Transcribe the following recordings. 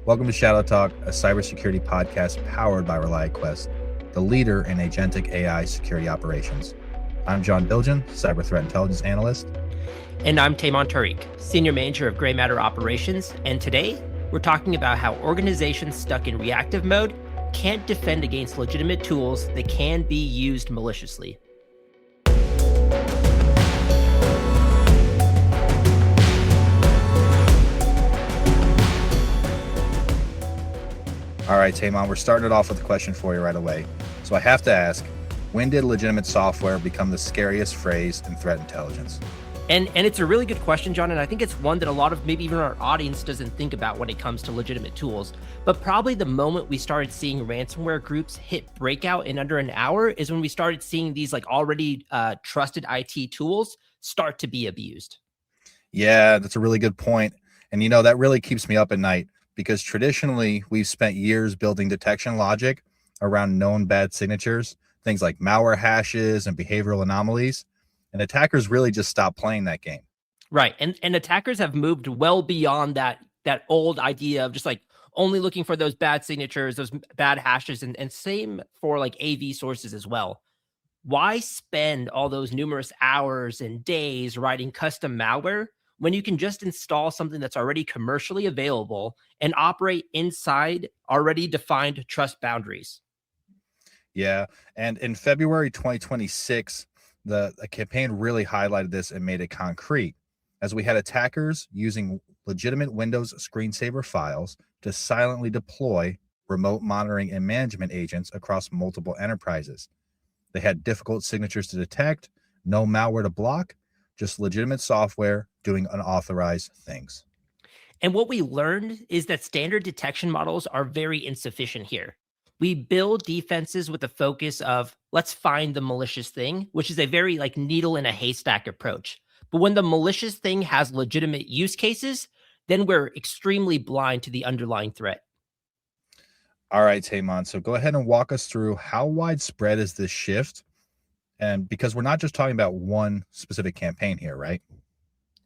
Welcome to Shadow Talk, a cybersecurity podcast powered by ReliaQuest, the leader in agentic AI security operations. I'm John Dilgen, Cyber Threat Intelligence Analyst. And I'm Tehman Tariq, Senior Manager of Gray Matter Operations. And today, we're talking about how organizations stuck in reactive mode can't defend against legitimate tools that can be used maliciously. All right, Tehman, we're starting it off with a question for you right away. So I have to ask, when did legitimate software become the scariest phrase in threat intelligence? And it's a really good question, John, and I think it's one that a lot of maybe even our audience doesn't think about when it comes to legitimate tools. But probably the moment we started seeing ransomware groups hit breakout in under an hour is when we started seeing these like already trusted IT tools start to be abused. Yeah, that's a really good point. And that really keeps me up at night because traditionally we've spent years building detection logic around known bad signatures, things like malware hashes and behavioral anomalies. And attackers really just stopped playing that game. Right. And attackers have moved well beyond that old idea of just like only looking for those bad signatures, those bad hashes, and same for like AV sources as well. Why spend all those numerous hours and days writing custom malware when you can just install something that's already commercially available and operate inside already defined trust boundaries? Yeah. And in February 2026, the campaign really highlighted this and made it concrete, as we had attackers using legitimate Windows screensaver files to silently deploy remote monitoring and management agents across multiple enterprises. They had difficult signatures to detect, no malware to block, just legitimate software doing unauthorized things. And what we learned is that standard detection models are very insufficient here. We build defenses with the focus of let's find the malicious thing, which is a very like needle in a haystack approach. But when the malicious thing has legitimate use cases, then we're extremely blind to the underlying threat. All right, Tehman. So go ahead and walk us through how widespread is this shift? And because we're not just talking about one specific campaign here, right?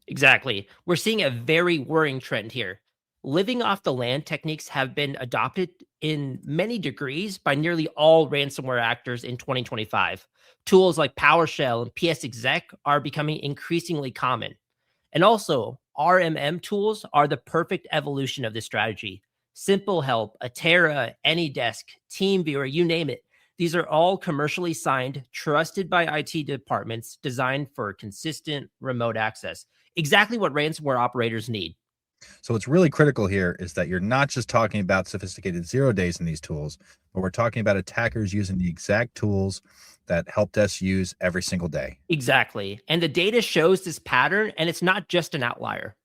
Exactly. We're seeing a very worrying trend here. Living off the land techniques have been adopted in many degrees by nearly all ransomware actors in 2025. Tools like PowerShell and PSExec are becoming increasingly common. And also, RMM tools are the perfect evolution of this strategy. Simple Help, Atera, AnyDesk, TeamViewer, you name it. These are all commercially signed, trusted by IT departments, designed for consistent remote access. Exactly what ransomware operators need. So what's really critical here is that you're not just talking about sophisticated 0 days in these tools, but we're talking about attackers using the exact tools that help desk use every single day. Exactly. And the data shows this pattern, and it's not just an outlier.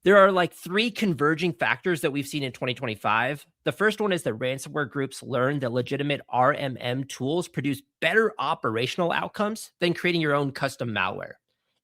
There are like three converging factors that we've seen in 2025. The first one is that ransomware groups learned that legitimate RMM tools produce better operational outcomes than creating your own custom malware.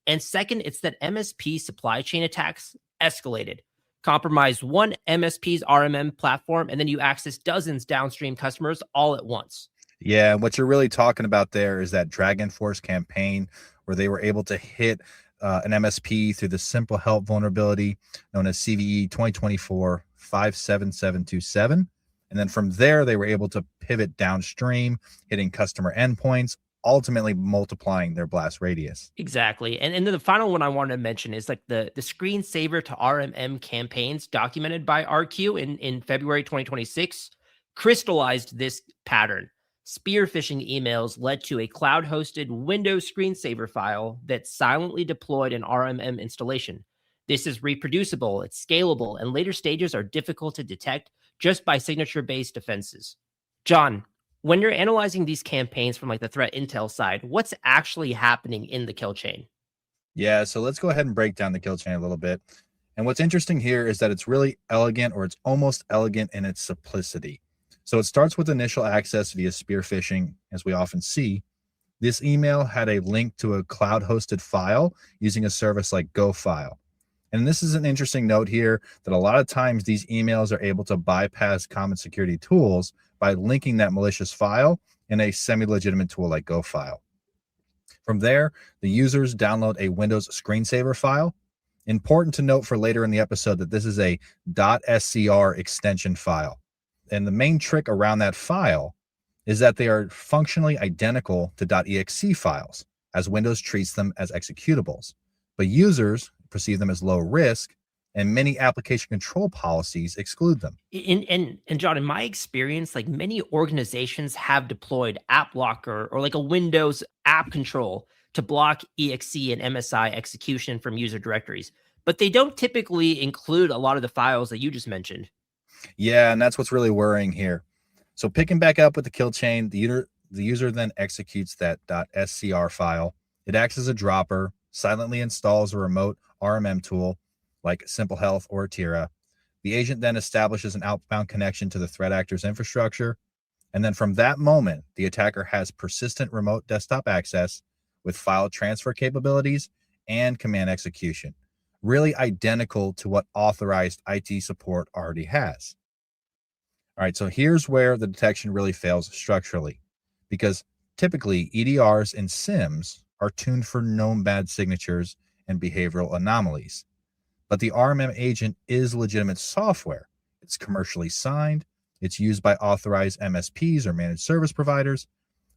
And second, it's that MSP supply chain attacks escalated. Compromise one MSP's RMM platform, and then you access dozens downstream customers all at once. Yeah, and what you're really talking about there is that Dragon Force campaign where they were able to hit an MSP through the Simple Help vulnerability known as CVE 2024-57727. And then from there, they were able to pivot downstream, hitting customer endpoints, ultimately multiplying their blast radius. Exactly. And then the final one I wanted to mention is like the screensaver to RMM campaigns documented by RQ in February 2026 crystallized this pattern. Spear phishing emails led to a cloud-hosted Windows screensaver file that silently deployed an RMM installation. This is reproducible, it's scalable, and later stages are difficult to detect just by signature-based defenses. John, when you're analyzing these campaigns from like the threat intel side, what's actually happening in the kill chain? Yeah, so let's go ahead and break down the kill chain a little bit. And what's interesting here is that it's really elegant, or it's almost elegant in its simplicity. So it starts with initial access via spear phishing, as we often see. This email had a link to a cloud-hosted file using a service like GoFile. And this is an interesting note here that a lot of times these emails are able to bypass common security tools by linking that malicious file in a semi-legitimate tool like GoFile. From there, the users download a Windows screensaver file. Important to note for later in the episode that this is a .scr extension file. And the main trick around that file is that they are functionally identical to .exe files, as Windows treats them as executables. But users perceive them as low risk, and many application control policies exclude them. And John, in my experience, like many organizations have deployed App Blocker or like a Windows app control to block exe and MSI execution from user directories, but they don't typically include a lot of the files that you just mentioned. Yeah, and that's what's really worrying here. So picking back up with the kill chain, the user then executes that .scr file. It acts as a dropper, silently installs a remote RMM tool like Simple Health or Atira. The agent then establishes an outbound connection to the threat actor's infrastructure. And then from that moment, the attacker has persistent remote desktop access with file transfer capabilities and command execution, really identical to what authorized IT support already has. All right, so here's where the detection really fails structurally, because typically EDRs and SIMs are tuned for known bad signatures and behavioral anomalies. But the RMM agent is legitimate software. It's commercially signed, it's used by authorized MSPs or managed service providers,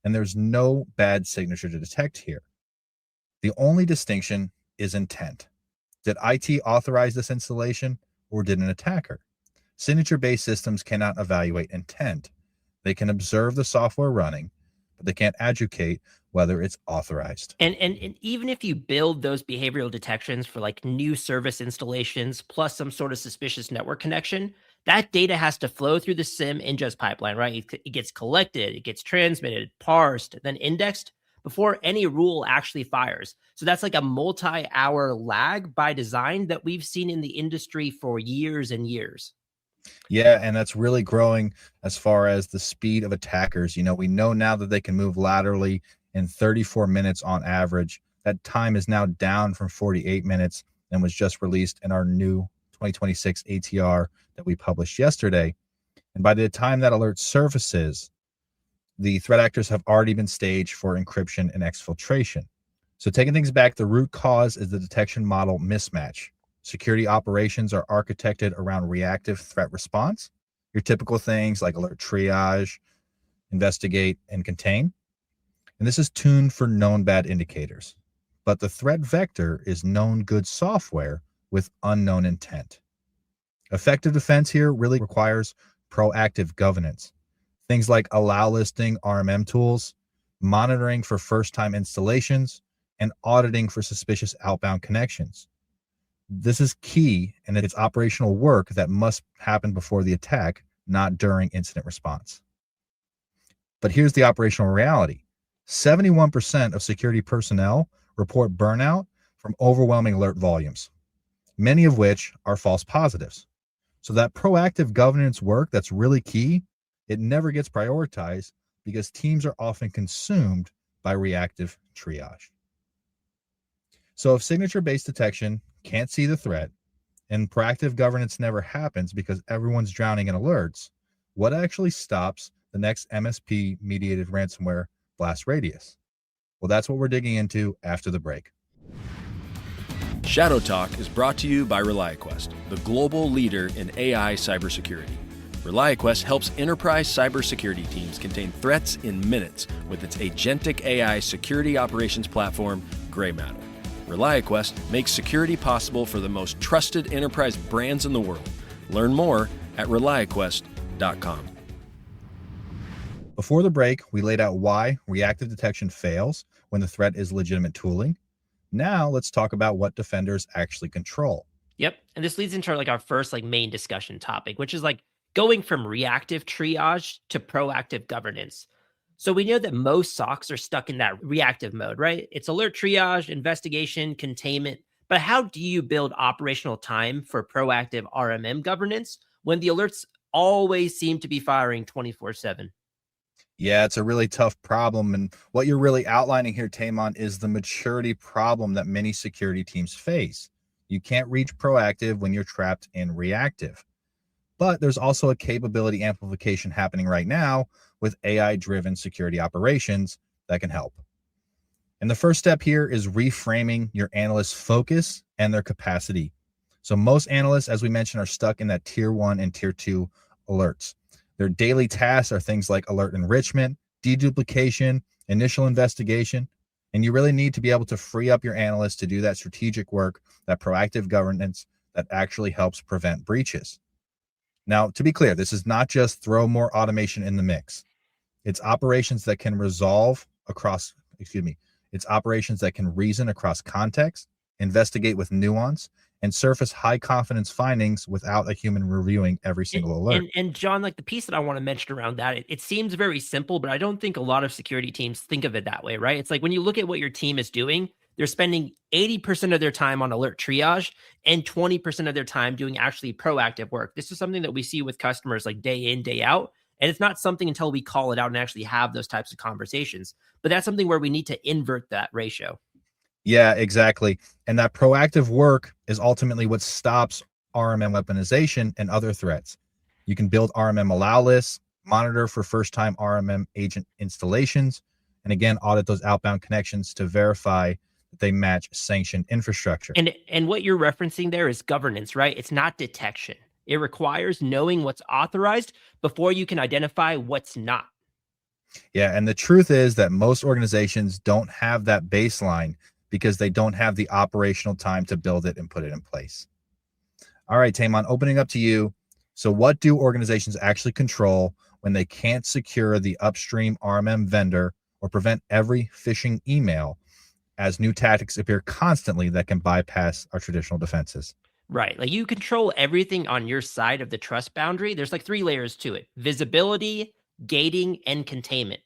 and there's no bad signature to detect here. The only distinction is intent. Did IT authorize this installation, or did an attacker? Signature-based systems cannot evaluate intent. They can observe the software running, but they can't adjudicate whether it's authorized. And even if you build those behavioral detections for like new service installations plus some sort of suspicious network connection, that data has to flow through the SIM ingest pipeline, right? It gets collected, it gets transmitted, parsed, then indexed before any rule actually fires. So that's like a multi-hour lag by design that we've seen in the industry for years and years. Yeah, and that's really growing as far as the speed of attackers. We know now that they can move laterally in 34 minutes on average. That time is now down from 48 minutes and was just released in our new 2026 ATR that we published yesterday. And by the time that alert surfaces, the threat actors have already been staged for encryption and exfiltration. So taking things back, the root cause is the detection model mismatch. Security operations are architected around reactive threat response, your typical things like alert triage, investigate, and contain. And this is tuned for known bad indicators. But the threat vector is known good software with unknown intent. Effective defense here really requires proactive governance. Things like allow listing RMM tools, monitoring for first-time installations, and auditing for suspicious outbound connections. This is key, and it's operational work that must happen before the attack, not during incident response. But here's the operational reality. 71% of security personnel report burnout from overwhelming alert volumes, many of which are false positives. So that proactive governance work that's really key, it never gets prioritized because teams are often consumed by reactive triage. So if signature-based detection can't see the threat and proactive governance never happens because everyone's drowning in alerts, what actually stops the next MSP-mediated ransomware blast radius? Well, that's what we're digging into after the break. Shadow Talk is brought to you by ReliaQuest, the global leader in AI cybersecurity. ReliaQuest helps enterprise cybersecurity teams contain threats in minutes with its agentic AI security operations platform, Gray Matter. ReliaQuest makes security possible for the most trusted enterprise brands in the world. Learn more at ReliaQuest.com. Before the break, we laid out why reactive detection fails when the threat is legitimate tooling. Now let's talk about what defenders actually control. Yep. And this leads into our first main discussion topic, which is going from reactive triage to proactive governance. So we know that most SOCs are stuck in that reactive mode, right? It's alert triage, investigation, containment. But how do you build operational time for proactive RMM governance when the alerts always seem to be firing 24/7? Yeah, it's a really tough problem. And what you're really outlining here, Tehman, is the maturity problem that many security teams face. You can't reach proactive when you're trapped in reactive. But there's also a capability amplification happening right now with AI-driven security operations that can help. And the first step here is reframing your analyst's focus and their capacity. So most analysts, as we mentioned, are stuck in that tier 1 and tier 2 alerts. Their daily tasks are things like alert enrichment, deduplication, initial investigation, and you really need to be able to free up your analysts to do that strategic work, that proactive governance that actually helps prevent breaches. Now, to be clear, this is not just throw more automation in the mix. It's operations that can it's operations that can reason across context, investigate with nuance, and surface high confidence findings without a human reviewing every single alert. And John, like the piece that I want to mention around that, it seems very simple, but I don't think a lot of security teams think of it that way, right? It's like when you look at what your team is doing, they're spending 80% of their time on alert triage and 20% of their time doing actually proactive work. This is something that we see with customers like day in, day out. And it's not something until we call it out and actually have those types of conversations. But that's something where we need to invert that ratio. Yeah, exactly. And that proactive work is ultimately what stops RMM weaponization and other threats. You can build RMM allow lists, monitor for first-time RMM agent installations, and again, audit those outbound connections to verify that they match sanctioned infrastructure. And what you're referencing there is governance, right? It's not detection. It requires knowing what's authorized before you can identify what's not. Yeah, and the truth is that most organizations don't have that baseline because they don't have the operational time to build it and put it in place. All right, Tehman, opening up to you. So what do organizations actually control when they can't secure the upstream RMM vendor or prevent every phishing email, as new tactics appear constantly that can bypass our traditional defenses? Right. Like you control everything on your side of the trust boundary. There's like 3 layers to it: visibility, gating, and containment.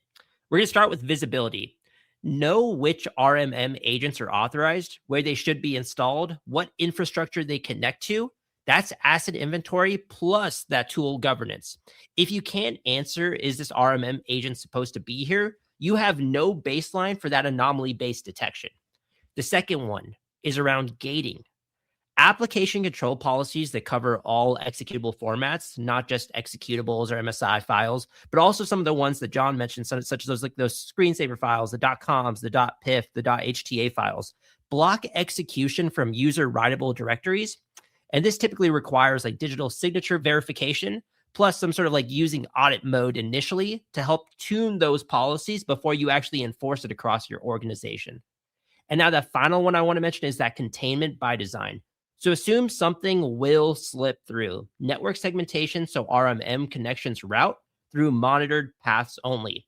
We're going to start with visibility. Know which RMM agents are authorized, where they should be installed, what infrastructure they connect to. That's asset inventory plus that tool governance. If you can't answer, is this RMM agent supposed to be here? You have no baseline for that anomaly-based detection. The second one is around gating. Application control policies that cover all executable formats, not just executables or MSI files, but also some of the ones that John mentioned, such as those screensaver files, the .coms, the .pif, the .hta files, block execution from user writable directories. And this typically requires like digital signature verification, plus some sort of like using audit mode initially to help tune those policies before you actually enforce it across your organization. And now the final one I want to mention is that containment by design. So assume something will slip through. Network segmentation, so RMM connections route through monitored paths only.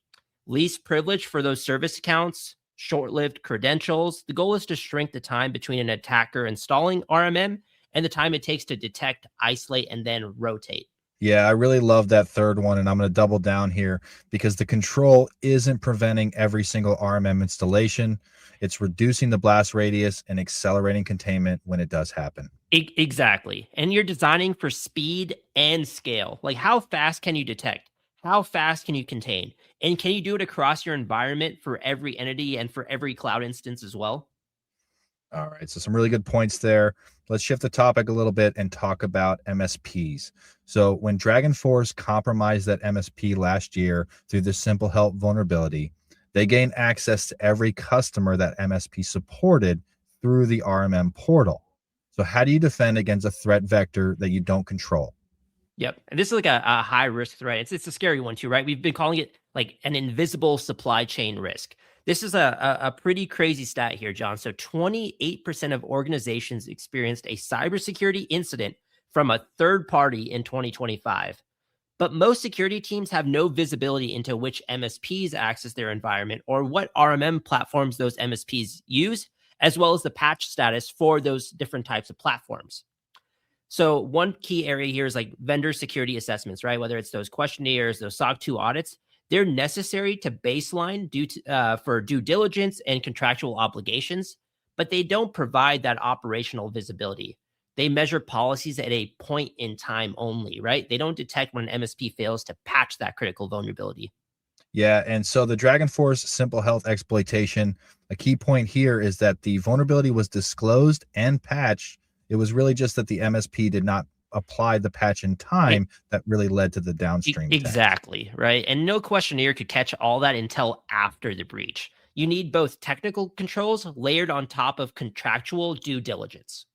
Least privilege for those service accounts, short-lived credentials. The goal is to shrink the time between an attacker installing RMM and the time it takes to detect, isolate, and then rotate. Yeah, I really love that third one, and I'm going to double down here because the control isn't preventing every single RMM installation. It's reducing the blast radius and accelerating containment when it does happen. Exactly. And you're designing for speed and scale. Like how fast can you detect? How fast can you contain? And can you do it across your environment for every entity and for every cloud instance as well? All right, so some really good points there. Let's shift the topic a little bit and talk about MSPs. So when DragonForce compromised that MSP last year through the Simple Help vulnerability, they gained access to every customer that MSP supported through the RMM portal. So how do you defend against a threat vector that you don't control? Yep. And this is like a high risk threat. It's a scary one too, right? We've been calling it like an invisible supply chain risk. This is a pretty crazy stat here, John. So 28% of organizations experienced a cybersecurity incident from a third party in 2025. But most security teams have no visibility into which MSPs access their environment or what RMM platforms those MSPs use, as well as the patch status for those different types of platforms. So one key area here is like vendor security assessments, right? Whether it's those questionnaires, those SOC 2 audits, they're necessary to baseline for due diligence and contractual obligations, but they don't provide that operational visibility. They measure policies at a point in time only, right? They don't detect when an MSP fails to patch that critical vulnerability. Yeah, and so the DragonForce Simple Health exploitation, a key point here is that the vulnerability was disclosed and patched. It was really just that the MSP did not apply the patch in time that really led to the downstream attack. Exactly, right? And no questionnaire could catch all that intel after the breach. You need both technical controls layered on top of contractual due diligence.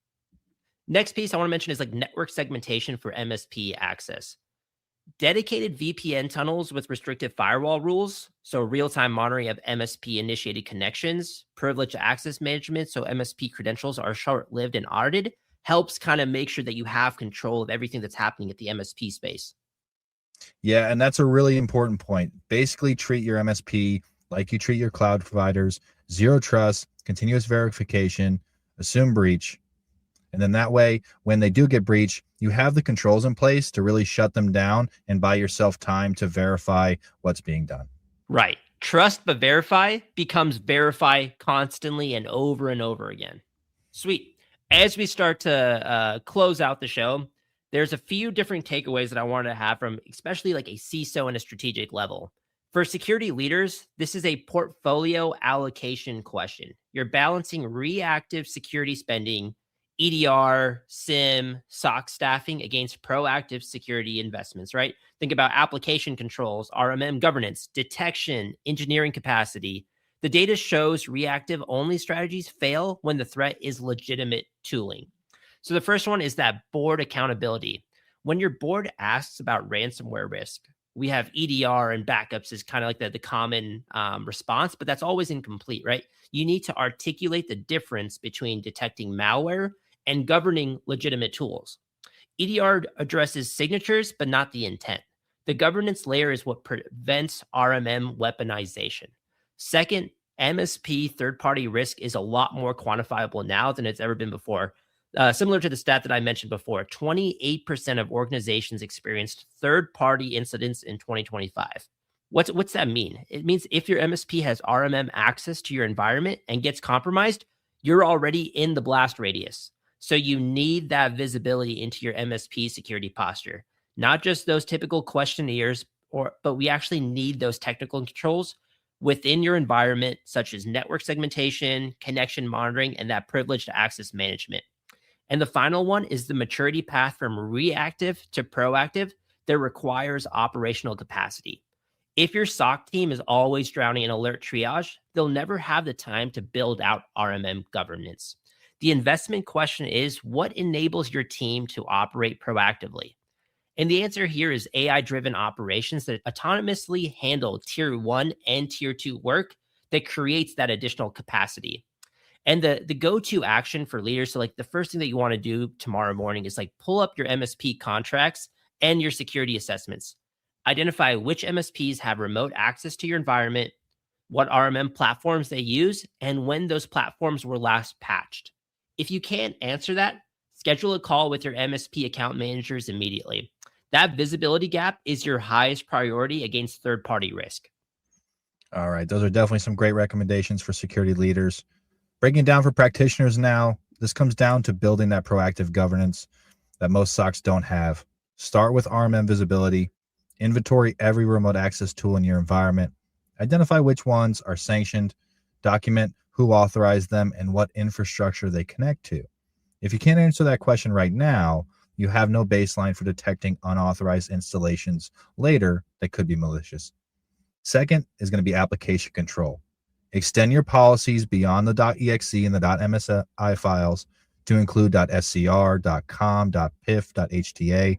Next piece I want to mention is like network segmentation for MSP access. Dedicated VPN tunnels with restrictive firewall rules, so real-time monitoring of MSP-initiated connections, privileged access management, so MSP credentials are short-lived and audited, helps kind of make sure that you have control of everything that's happening at the MSP space. Yeah, and that's a really important point. Basically, treat your MSP like you treat your cloud providers, zero trust, continuous verification, assume breach. And then that way, when they do get breached, you have the controls in place to really shut them down and buy yourself time to verify what's being done. Right. Trust but verify becomes verify constantly and over again. Sweet. As we start to close out the show, there's a few different takeaways that I wanted to have from especially like a CISO and a strategic level. For security leaders, this is a portfolio allocation question. You're balancing reactive security spending, EDR, SIM, SOC staffing against proactive security investments, right? Think about application controls, RMM governance, detection, engineering capacity. The data shows reactive only strategies fail when the threat is legitimate tooling. So the first one is that board accountability. When your board asks about ransomware risk, we have EDR and backups is kind of like the common response, but that's always incomplete, right? You need to articulate the difference between detecting malware and governing legitimate tools. EDR addresses signatures, but not the intent. The governance layer is what prevents RMM weaponization. Second, MSP third-party risk is a lot more quantifiable now than it's ever been before. Similar to the stat that I mentioned before, 28% of organizations experienced third-party incidents in 2025. What's that mean? It means if your MSP has RMM access to your environment and gets compromised, you're already in the blast radius. So you need that visibility into your MSP security posture, not just those typical questionnaires, but we actually need those technical controls within your environment, such as network segmentation, connection monitoring, and that privileged access management. And the final one is the maturity path from reactive to proactive that requires operational capacity. If your SOC team is always drowning in alert triage, they'll never have the time to build out RMM governance. The investment question is, what enables your team to operate proactively? And the answer here is AI-driven operations that autonomously handle tier 1 and tier 2 work that creates that additional capacity. And the go-to action for leaders, so like the first thing that you want to do tomorrow morning is like pull up your MSP contracts and your security assessments. Identify which MSPs have remote access to your environment, what RMM platforms they use, and when those platforms were last patched. If you can't answer that, schedule a call with your MSP account managers immediately. That visibility gap is your highest priority against third-party risk. All right. Those are definitely some great recommendations for security leaders. Breaking it down for practitioners now, this comes down to building that proactive governance that most SOCs don't have. Start with RMM visibility, inventory every remote access tool in your environment, identify which ones are sanctioned, document who authorized them and what infrastructure they connect to. If you can't answer that question right now, you have no baseline for detecting unauthorized installations later that could be malicious. Second is going to be application control. Extend your policies beyond the .exe and the .msi files to include .scr, .com, .pif, .hta,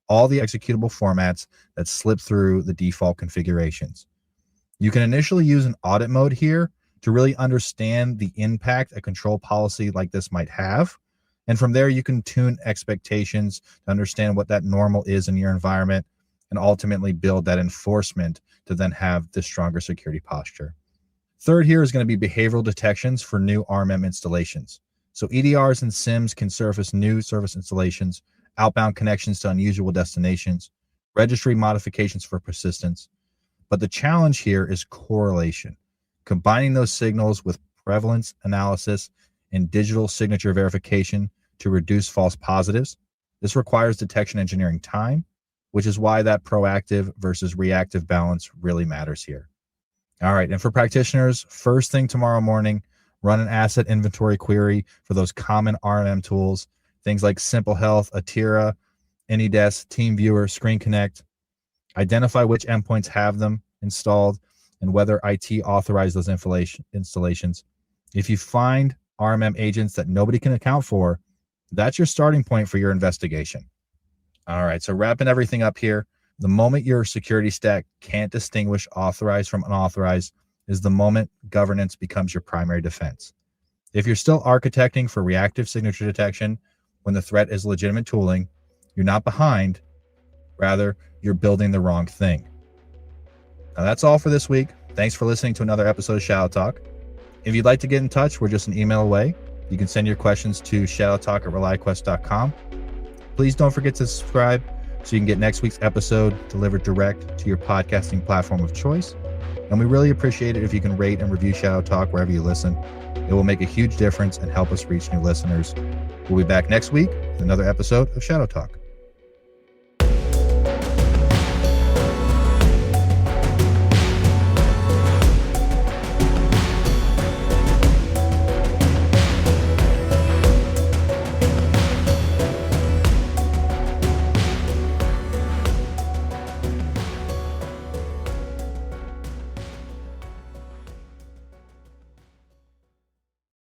all the executable formats that slip through the default configurations. You can initially use an audit mode here to really understand the impact a control policy like this might have. And from there, you can tune expectations to understand what that normal is in your environment and ultimately build that enforcement to then have this stronger security posture. Third here is going to be behavioral detections for new RMM installations. So EDRs and SIMs can surface new service installations, outbound connections to unusual destinations, registry modifications for persistence. But the challenge here is correlation, combining those signals with prevalence analysis and digital signature verification to reduce false positives. This requires detection engineering time, which is why that proactive versus reactive balance really matters here. All right, and for practitioners, first thing tomorrow morning, run an asset inventory query for those common RMM tools, things like Simple Health, Atira, AnyDesk, TeamViewer, Screen Connect. Identify which endpoints have them installed, and whether IT authorized those installations. If you find RMM agents that nobody can account for, that's your starting point for your investigation. All right, so wrapping everything up here, the moment your security stack can't distinguish authorized from unauthorized is the moment governance becomes your primary defense. If you're still architecting for reactive signature detection when the threat is legitimate tooling, you're not behind, rather, you're building the wrong thing. Now that's all for this week. Thanks for listening to another episode of Shadow Talk. If you'd like to get in touch, we're just an email away. You can send your questions to shadowtalk@reliaquest.com. Please don't forget to subscribe so you can get next week's episode delivered direct to your podcasting platform of choice. And we really appreciate it if you can rate and review Shadow Talk wherever you listen. It will make a huge difference and help us reach new listeners. We'll be back next week with another episode of Shadow Talk.